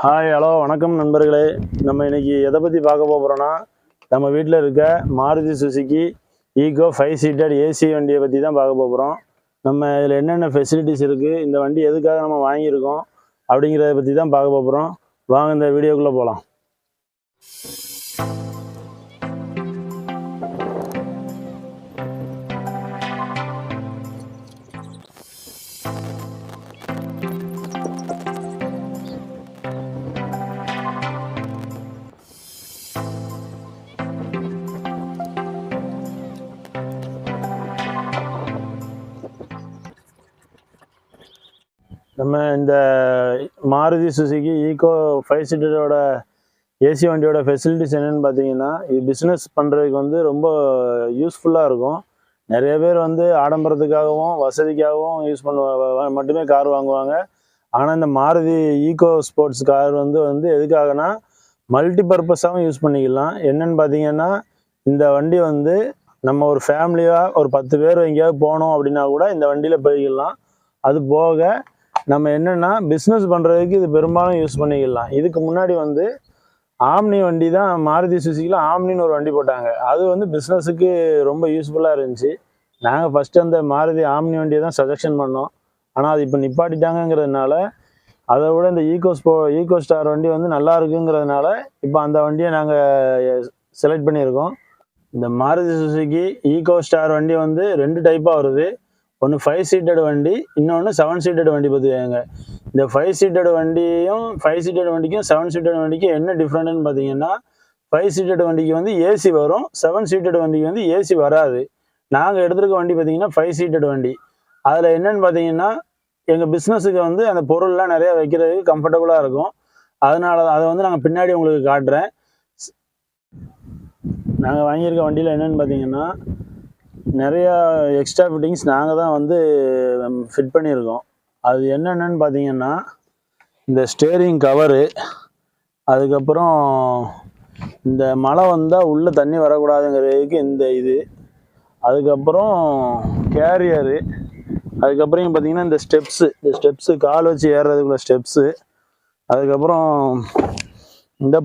Hi hello வணக்கம் நண்பர்களே. நம்ம இன்னைக்கு எதை பற்றி பார்க்க போகிறோன்னா, நம்ம வீட்டில் இருக்க Maruti Suzuki Eeco 5 seated AC வண்டியை பற்றி தான் பார்க்க போகிறோம். நம்ம இதில் என்னென்ன ஃபெசிலிட்டிஸ் இருக்குது, இந்த வண்டி எதுக்காக நம்ம வாங்கியிருக்கோம் அப்படிங்கிறத பற்றி தான் பார்க்க போகிறோம். வாங்க இந்த வீடியோக்குள்ளே போகலாம். நம்ம இந்த மாருதி சுசுகி ஈகோ 5 சீட்டரோட ஏசி வண்டியோட ஃபெசிலிட்டிஸ் என்னென்னு பார்த்தீங்கன்னா, இது பிஸ்னஸ் பண்ணுறதுக்கு வந்து ரொம்ப யூஸ்ஃபுல்லாக இருக்கும். நிறைய பேர் வந்து ஆடம்பரத்துக்காகவும் வசதிக்காகவும் மட்டுமே கார் வாங்குவாங்க. ஆனால் இந்த மாருதி ஈகோ ஸ்போர்ட்ஸ் கார் வந்து எதுக்காகனா மல்டி பர்பஸாகவும் யூஸ் பண்ணிக்கலாம். என்னென்னு பார்த்தீங்கன்னா, இந்த வண்டி வந்து நம்ம ஒரு ஃபேமிலியாக ஒரு 10 பேர் எங்கேயாவது போனோம் அப்படின்னா கூட இந்த வண்டியில் போய்க்கலாம். அது போக நம்ம என்னென்னா பிஸ்னஸ் பண்ணுறதுக்கு இது பெரும்பாலும் யூஸ் பண்ணிக்கலாம். இதுக்கு முன்னாடி வந்து ஆம்னி வண்டி தான், மாருதி சுசுகியில் ஆம்னின்னு ஒரு வண்டி போட்டாங்க. அது வந்து பிஸ்னஸுக்கு ரொம்ப யூஸ்ஃபுல்லாக இருந்துச்சு. நாங்கள் ஃபஸ்ட்டு அந்த மாருதி ஆம்னி வண்டியை தான் சஜஷன் பண்ணோம். ஆனால் அது இப்போ நிப்பாட்டிட்டாங்கிறதுனால அதை விட இந்த ஈகோ ஸ்டார் வண்டி வந்து நல்லா இருக்குங்கிறதுனால இப்போ அந்த வண்டியை நாங்கள் செலக்ட் பண்ணியிருக்கோம். இந்த மாருதி சுசுகி ஈகோ ஸ்டார் வண்டி வந்து 2 டைப்பாக வருது. ஒன்று 5 சீட்டட் வண்டி, இன்னொன்று 7 சீட்டட் வண்டி பார்த்துக்கோங்க. இந்த 5 சீட்டட் வண்டியும் 5 சீட்டட் வண்டிக்கும் 7 சீட்டட் வண்டிக்கும் என்ன டிஃப்ரெண்ட்னு பார்த்தீங்கன்னா, 5 சீட்டட் வண்டிக்கு வந்து ஏசி வரும், 7 சீட்டட் வண்டிக்கு வந்து ஏசி வராது. நாங்கள் எடுத்துருக்க வண்டி பார்த்தீங்கன்னா 5 சீட்டட் வண்டி. அதில் என்னென்னு பார்த்தீங்கன்னா, எங்கள் பிஸ்னஸுக்கு வந்து அந்த பொருள்லாம் நிறையா வைக்கிறதுக்கு கம்ஃபர்டபுளாக இருக்கும். அதனால அதை வந்து நாங்கள் பின்னாடி உங்களுக்கு காட்டுறேன். நாங்கள் வாங்கியிருக்க வண்டியில் என்னென்னு பார்த்தீங்கன்னா, நிறையா எக்ஸ்ட்ரா ஃபிட்டிங்ஸ் நாங்கள் தான் வந்து ஃபிட் பண்ணியிருக்கோம். அது என்னென்னு பார்த்தீங்கன்னா, இந்த ஸ்டேரிங் கவரு, அதுக்கப்புறம் இந்த மழை வந்தால் உள்ளே தண்ணி வரக்கூடாதுங்கிறதுக்கு இந்த இது, அதுக்கப்புறம் கேரியரு, அதுக்கப்புறம் பார்த்தீங்கன்னா இந்த ஸ்டெப்ஸு கால் வச்சு ஏறுறதுக்குள்ள ஸ்டெப்ஸு, அதுக்கப்புறம் இந்த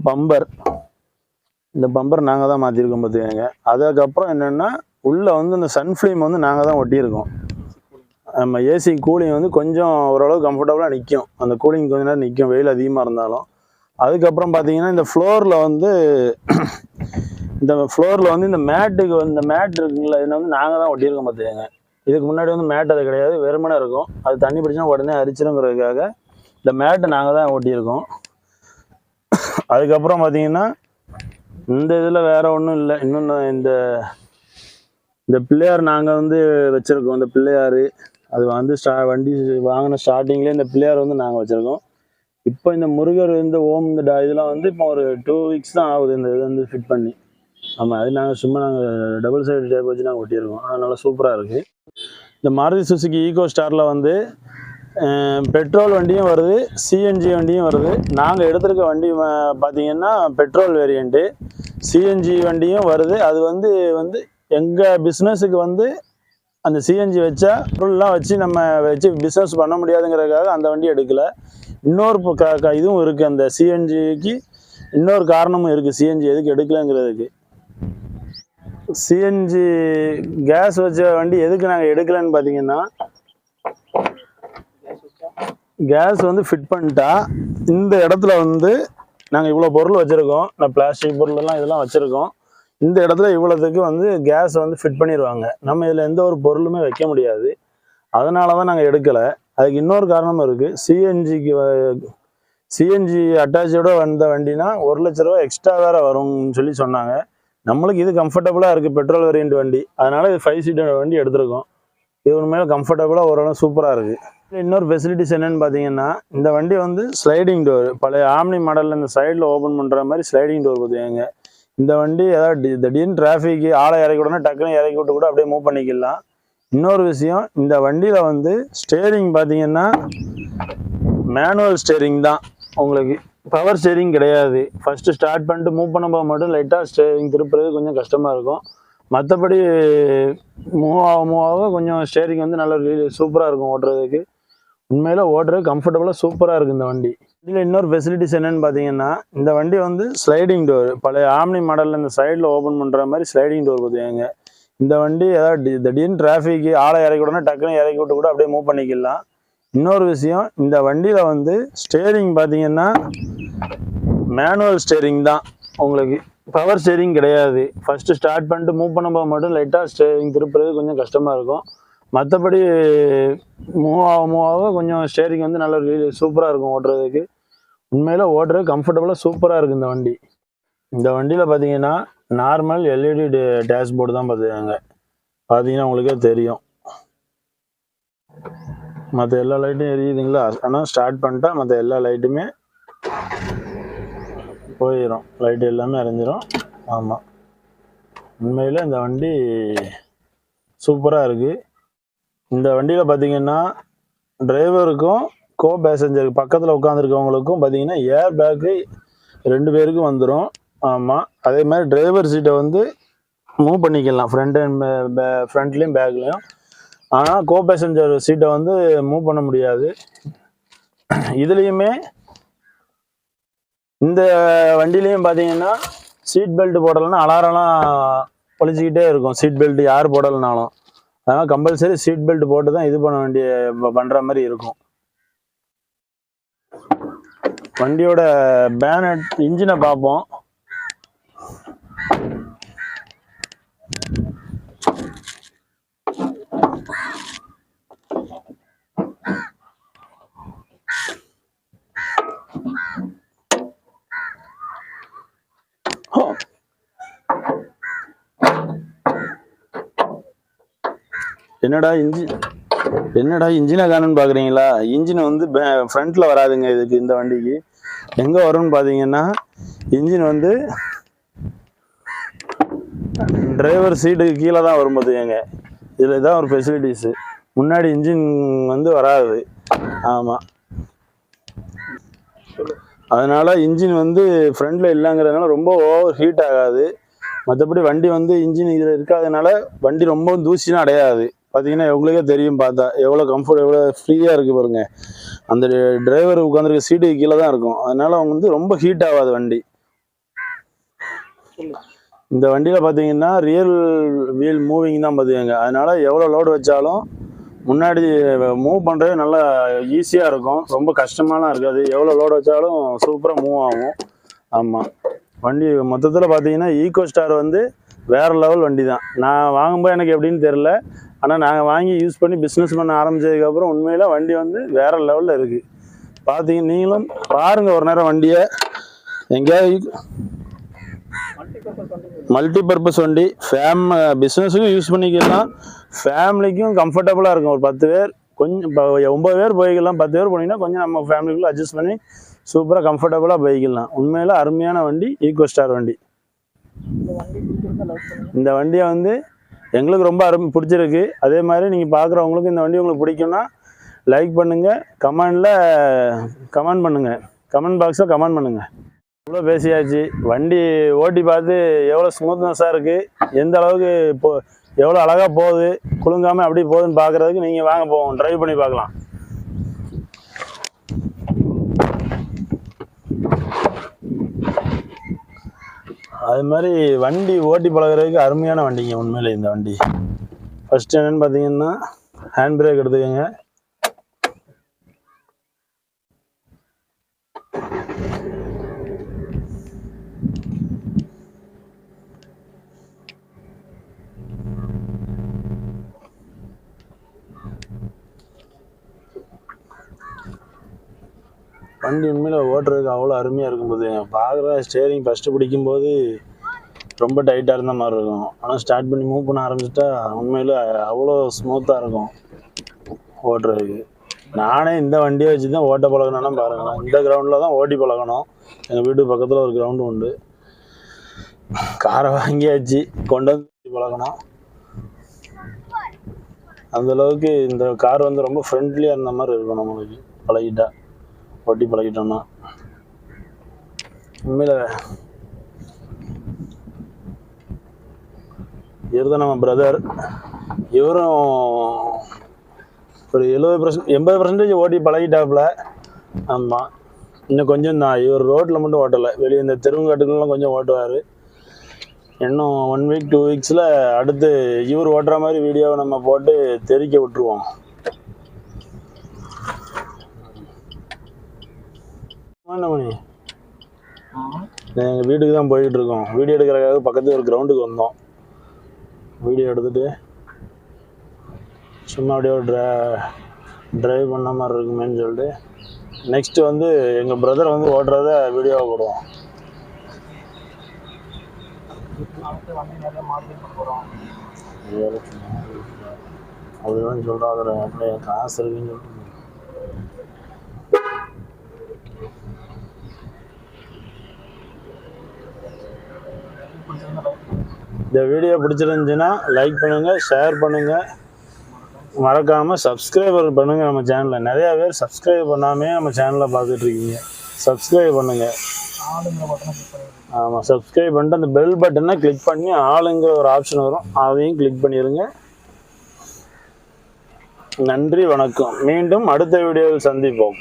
பம்பர் நாங்கள் தான் மாற்றிருக்கோம் பார்த்துக்கோங்க. அதுக்கப்புறம் என்னென்னா, உள்ளே வந்து இந்த சன்ஃப்ளேம் வந்து நாங்கள் தான் ஒட்டியிருக்கோம். நம்ம ஏசி கூலிங் வந்து கொஞ்சம் ஓரளவு கம்ஃபர்டபுளாக நிற்கும். அந்த கூலிங் கொஞ்ச நேரம் நிற்கும், வெயில் அதிகமாக இருந்தாலும். அதுக்கப்புறம் பார்த்தீங்கன்னா, இந்த ஃப்ளோரில் வந்து இந்த மேட்டுக்கு வந்து இந்த மேட் இருக்குங்களா, இதை வந்து நாங்கள் தான் ஒட்டியிருக்கோம் பார்த்துக்கோங்க. இதுக்கு முன்னாடி வந்து மேட் அது கிடையாது, வெறுமனே இருக்கும். அது தண்ணி பிடிச்சினா உடனே அரிச்சிருங்கிறதுக்காக இந்த மேட்டை நாங்கள் தான் ஒட்டியிருக்கோம். அதுக்கப்புறம் பார்த்தீங்கன்னா, இந்த இதில் வேறு ஒன்றும் இல்லை. இன்னொன்று இந்த பிள்ளையார் நாங்கள் வந்து வச்சுருக்கோம். இந்த பிள்ளையார் அது வந்து வண்டி வாங்கின ஸ்டார்டிங்லேயே இந்த பிள்ளையார் வந்து நாங்கள் வச்சுருக்கோம். இப்போ இந்த முருகர் இந்த ஓம் இந்த இதெல்லாம் வந்து இப்போ ஒரு 2 வீக்ஸ் தான் ஆகுது இந்த இது வந்து ஃபிட் பண்ணி. ஆமாம், அது நாங்கள் டபுள் சைடு டேப் வச்சு நாங்கள் ஒட்டியிருக்கோம். அதனால் சூப்பராக இருக்குது. இந்த மாருதி சுசுகி ஈகோ ஸ்டாரில் வந்து பெட்ரோல் வண்டியும் வருது, சிஎன்ஜி வண்டியும் வருது. நாங்கள் எடுத்துருக்க வண்டி பார்த்திங்கன்னா பெட்ரோல் வேரியண்ட்டு. சிஎன்ஜி வண்டியும் வருது. அது வந்து எங்கள் பிஸ்னஸுக்கு வந்து அந்த சிஎன்ஜி வச்சா பொருள்லாம் வச்சு நம்ம பிஸ்னஸ் பண்ண முடியாதுங்கிறதுக்காக அந்த வண்டி எடுக்கலை. இன்னொரு இதுவும் இருக்குது. அந்த சிஎன்ஜிக்கு இன்னொரு காரணமும் இருக்குது, சிஎன்ஜி எதுக்கு எடுக்கலைங்கிறதுக்கு. சிஎன்ஜி கேஸ் வச்ச வண்டி எதுக்கு நாங்கள் எடுக்கலைன்னு பார்த்தீங்கன்னா, கேஸ் வந்து ஃபிட் பண்ணிட்டா இந்த இடத்துல வந்து நாங்கள் இவ்வளோ பொருள் வச்சுருக்கோம். நான் பிளாஸ்டிக் பொருளெல்லாம் இதெல்லாம் வச்சுருக்கோம். இந்த இடத்துல இவ்வளோத்துக்கு வந்து கேஸ் வந்து ஃபிட் பண்ணிடுவாங்க. நம்ம இதில் எந்த ஒரு பொருளுமே வைக்க முடியாது. அதனால தான் நாங்கள் எடுக்கலை. அதுக்கு இன்னொரு காரணமும் இருக்குது. சிஎன்ஜி அட்டாச்சோட வந்த வண்டினா 1 லட்ச ரூபா எக்ஸ்ட்ரா வேறு வரும்னு சொல்லி சொன்னாங்க. நம்மளுக்கு இது கம்ஃபர்டபுளாக இருக்குது, பெட்ரோல் வேரியண்ட் வண்டி. அதனால் இது 5 சீட்டர் வண்டி எடுத்திருக்கோம். இது உண்மையில கம்ஃபர்டபுளாக ஓரளவு சூப்பராக இருக்குது. இன்னொரு ஃபெசிலிட்டிஸ் என்னென்னு பார்த்தீங்கன்னா, இந்த வண்டி வந்து ஸ்லைடிங் டோர், பழைய ஆம்னி மாடலில் இந்த சைடில் ஓப்பன் பண்ணுற மாதிரி ஸ்லைடிங் டோர் பார்த்துக்கோங்க. இந்த வண்டி ஏதாவது திடீர்னு டிராஃபிக்கு ஆளை இறக்கி விடனா டக்குன்னு இறக்கி விட்டு கூட அப்படியே மூவ் பண்ணிக்கலாம். இன்னொரு விஷயம், இந்த வண்டியில் வந்து ஸ்டேரிங் பார்த்தீங்கன்னா மேனுவல் ஸ்டேரிங் தான். உங்களுக்கு பவர் ஸ்டேரிங் கிடையாது. ஃபஸ்ட்டு ஸ்டார்ட் பண்ணிட்டு மூவ் பண்ணும்போது மட்டும் லைட்டாக ஸ்டேரிங் திருப்புறது கொஞ்சம் கஷ்டமாக இருக்கும். மற்றபடி மூவ் ஆக கொஞ்சம் ஸ்டேரிங் வந்து நல்லா சூப்பராக இருக்கும் ஓட்டுறதுக்கு. உண்மையில் ஓட்டுறது கம்ஃபர்டபுளாக சூப்பராக இருக்குது இந்த வண்டி. இதில் இன்னொரு ஃபெசிலிட்டிஸ் என்னென்னு பார்த்தீங்கன்னா, இந்த வண்டி வந்து ஸ்லைடிங் டோர், பழைய ஆம்னி மாடலில் இந்த சைடில் ஓப்பன் பண்ணுற மாதிரி ஸ்லைடிங் டோர் பார்த்துக்கங்க. இந்த வண்டி ஏதாவது திடீர்னு டிராஃபிக்கு ஆளை இறக்கி விடனா டக்குன்னு இறக்கி விட்டு கூட அப்படியே மூவ் பண்ணிக்கலாம். இன்னொரு விஷயம், இந்த வண்டியில் வந்து ஸ்டேரிங் பார்த்தீங்கன்னா மேனுவல் ஸ்டேரிங் தான், உங்களுக்கு பவர் ஸ்டேரிங் கிடையாது. ஃபஸ்ட்டு ஸ்டார்ட் பண்ணிட்டு மூவ் பண்ணும்போது மட்டும் லைட்டாக ஸ்டேரிங் திருப்புறது கொஞ்சம் கஷ்டமாக இருக்கும். மற்றபடி மூவ் ஆக கொஞ்சம் ஸ்டேரிங் வந்து நல்ல சூப்பராக இருக்கும் ஓட்டுறதுக்கு. உண்மையில் ஓட்டுறது கம்ஃபர்டபுளாக சூப்பராக இருக்குது இந்த வண்டி. இந்த வண்டியில் பார்த்தீங்கன்னா நார்மல் எல்இடி டேஷ்போர்டு தான் பார்த்துக்காங்க. பார்த்தீங்கன்னா உங்களுக்கே தெரியும். மற்ற எல்லா லைட்டும் எரியுதுங்களா, ஆனால் ஸ்டார்ட் பண்ணிட்டா மற்ற எல்லா லைட்டுமே போயிடும், லைட்டு எல்லாமே அரைஞ்சிரும். ஆமாம், உண்மையில் இந்த வண்டி சூப்பராக இருக்குது. இந்த வண்டியில் பார்த்தீங்கன்னா டிரைவருக்கும் கோ பேசஞ்சருக்கு பக்கத்தில் உட்காந்துருக்கவங்களுக்கும் பார்த்தீங்கன்னா ஏர் பேக்கு 2 பேருக்கும் வந்துடும். ஆமாம், அதே மாதிரி டிரைவர் சீட்டை வந்து மூவ் பண்ணிக்கலாம் ஃப்ரண்ட்லேயும் பேக்லேயும். ஆனால் கோ பேசஞ்சர் சீட்டை வந்து மூவ் பண்ண முடியாது. இதுலேயுமே இந்த வண்டிலையும் பார்த்தீங்கன்னா சீட் பெல்ட் போடலைன்னா அலாரம்லாம் ஒழிச்சிக்கிட்டே இருக்கும். சீட் பெல்ட் யார் போடலைனாலும், அதனால் கம்பல்சரி சீட் பெல்ட் போட்டு தான் இது பண்ணுற மாதிரி இருக்கும். வண்டியோட பேனட் இன்ஜினை பார்ப்போம். என்னடா இன்ஜினை காணுன்னு பார்க்குறீங்களா? இன்ஜின் வந்து ஃப்ரண்ட்டில் வராதுங்க. இதுக்கு இந்த வண்டிக்கு எங்கே வரும்னு பார்த்தீங்கன்னா, இன்ஜின் வந்து டிரைவர் சீட்டுக்கு கீழே தான் வரும் பார்த்துக்கங்க. இதில் தான் ஒரு ஃபெசிலிட்டிஸு. முன்னாடி இன்ஜின் வந்து வராது. ஆமாம், அதனால் இன்ஜின் வந்து ஃப்ரண்ட்டில் இல்லைங்கிறதுனால ரொம்ப ஓவர் ஹீட் ஆகாது. மற்றபடி வண்டி வந்து இன்ஜின் இதில் இருக்காதனால வண்டி ரொம்ப தூசினா அடையாது. பார்த்தீங்கன்னா உங்களுக்கே தெரியும், பார்த்தா எவ்வளோ கம்ஃபர்ட், எவ்வளோ ஃப்ரீயாக இருக்குது பாருங்க. அந்த டிரைவர் உட்காந்துருக்க சீட்டுக்கு கீழே தான் இருக்கும். அதனால அவங்க வந்து ரொம்ப ஹீட் ஆகாது வண்டி. இந்த வண்டியில் பார்த்தீங்கன்னா ரியல் வீல் மூவிங் தான் பார்த்துக்கங்க. அதனால எவ்வளோ லோடு வச்சாலும் முன்னாடி மூவ் பண்ணுறது நல்லா ஈஸியாக இருக்கும். ரொம்ப கஷ்டமாலாம் இருக்காது. எவ்வளோ லோடு வச்சாலும் சூப்பராக மூவ் ஆகும். ஆமாம், வண்டி மொத்தத்தில் பார்த்தீங்கன்னா ஈகோ ஸ்டார் வந்து வேறு லெவல் வண்டி தான். நான் வாங்கும்போது எனக்கு எப்படின்னு தெரில, ஆனால் நாங்கள் வாங்கி யூஸ் பண்ணி பிஸ்னஸ் பண்ண ஆரம்பித்ததுக்கப்புறம் உண்மையில் வண்டி வந்து வேறு லெவலில் இருக்குது. பார்த்தீங்க, நீங்களும் பாருங்கள் ஒரு நேரம் வண்டியை. எங்கேயாவது மல்டி பர்பஸ் வண்டி, பிஸ்னஸுக்கும் யூஸ் பண்ணிக்கலாம், ஃபேமிலிக்கும் கம்ஃபர்டபுளாக இருக்கும். ஒரு 10 பேர், கொஞ்சம் 9 பேர் போய்க்கலாம். 10 பேர் போனீங்கன்னா கொஞ்சம் நம்ம ஃபேமிலிக்குள்ளே அட்ஜஸ்ட் பண்ணி சூப்பராக கம்ஃபர்டபுளாக போய்க்கலாம். உண்மையில் அருமையான வண்டி ஈகோ ஸ்டார் வண்டி. இந்த வண்டியை வந்து எங்களுக்கு ரொம்ப பிடிச்சிருக்கு. அதே மாதிரி நீங்கள் பார்க்குறவங்களுக்கு இந்த வண்டி உங்களுக்கு பிடிக்கும்னா லைக் பண்ணுங்கள், கமெண்ட் பண்ணுங்கள், கமெண்ட் பாக்ஸில் கமெண்ட் பண்ணுங்கள். இவ்வளோ பேசியாச்சு. வண்டி ஓட்டி பார்த்து எவ்வளோ ஸ்மூத்னஸாக இருக்குது, எந்த அளவுக்கு எவ்வளோ அழகாக போகுது, குலுங்காமல் அப்படி போகுதுன்னு பார்க்குறதுக்கு நீங்கள் வாங்க போவோம், ட்ரைவ் பண்ணி பார்க்கலாம். அது மாதிரி வண்டி ஓட்டி பழகிறதுக்கு அருமையான வண்டிங்க உண்மையிலே இந்த வண்டி. ஃபஸ்ட்டு என்னென்னு பார்த்தீங்கன்னா ஹேண்ட் பிரேக் எடுத்துக்கோங்க. வண்டி உண்மையில் ஓட்டுறதுக்கு அவ்வளோ அருமையாக இருக்கும்போது பார்க்குற ஸ்டேரிங் ஃபஸ்ட்டு பிடிக்கும்போது ரொம்ப டைட்டாக இருந்த மாதிரி இருக்கும். ஆனால் ஸ்டார்ட் பண்ணி மூவ் பண்ண ஆரம்பிச்சிட்டா உண்மையில் அவ்வளோ ஸ்மூத்தாக இருக்கும் ஓட்டுறதுக்கு. நானே இந்த வண்டியை வச்சு தான் ஓட்ட பழகணும்னா பாருங்களேன். இந்த கிரவுண்டில் தான் ஓட்டி பழகணும். எங்கள் வீட்டு பக்கத்தில் ஒரு கிரவுண்டு உண்டு. காரை வாங்கியாச்சு, கொண்டு வந்து பழகணும். அந்தளவுக்கு இந்த கார் வந்து ரொம்ப ஃப்ரெண்ட்லியாக இருந்த மாதிரி இருக்கும் நம்மளுக்கு ஓட்டி பழகிட்டோம்னா. உண்மையில் இவர் தான் நம்ம பிரதர். இவரும் ஒரு 70% 80% ஓட்டி பழகிட்டாப்புல. ஆமாம், இன்னும் கொஞ்சம் தான். இவர் ரோட்டில் மட்டும் ஓட்டலை, வெளியே இந்த தெருவுங்காட்டுக்கெல்லாம் கொஞ்சம் ஓட்டுவார். இன்னும் 1 வீக் 2 வீக்ஸில் அடுத்து இவர் ஓட்டுற மாதிரி வீடியோவை நம்ம போட்டு தெரிக்க விட்டுருவோம். என்ன மணி, எங்கள் வீட்டுக்கு தான் போய்கிட்டு இருக்கோம். வீடியோ எடுக்கிறதுக்காக பக்கத்து ஒரு கிரவுண்டுக்கு வந்தோம். வீடியோ எடுத்துகிட்டு சும்மா அப்படியே ஒரு ட்ரைவ் பண்ண மாதிரி இருக்குமேன்னு சொல்லிட்டு நெக்ஸ்ட்டு வந்து எங்கள் பிரதர் வந்து ஓட்டுறத வீடியோவை போடுவோம். அப்படிதான் சொல்கிறோம். அதில் அப்படியே காசு இருக்குன்னு சொல்லிட்டு இந்த வீடியோ பிடிச்சிருந்துச்சுன்னா லைக் பண்ணுங்கள், ஷேர் பண்ணுங்கள், மறக்காமல் சப்ஸ்கிரைபர் பண்ணுங்கள். நம்ம சேனலில் நிறையா பேர் சப்ஸ்கிரைப் பண்ணாமே நம்ம சேனலில் பார்த்துட்ருக்கீங்க. சப்ஸ்கிரைப் பண்ணுங்கள். ஆமாம், சப்ஸ்கிரைப் பண்ணிட்டு அந்த பெல் பட்டனை கிளிக் பண்ணி ஆளுங்கிற ஒரு ஆப்ஷன் வரும், அதையும் கிளிக் பண்ணிடுங்க. நன்றி, வணக்கம். மீண்டும் அடுத்த வீடியோவில் சந்திப்போம்.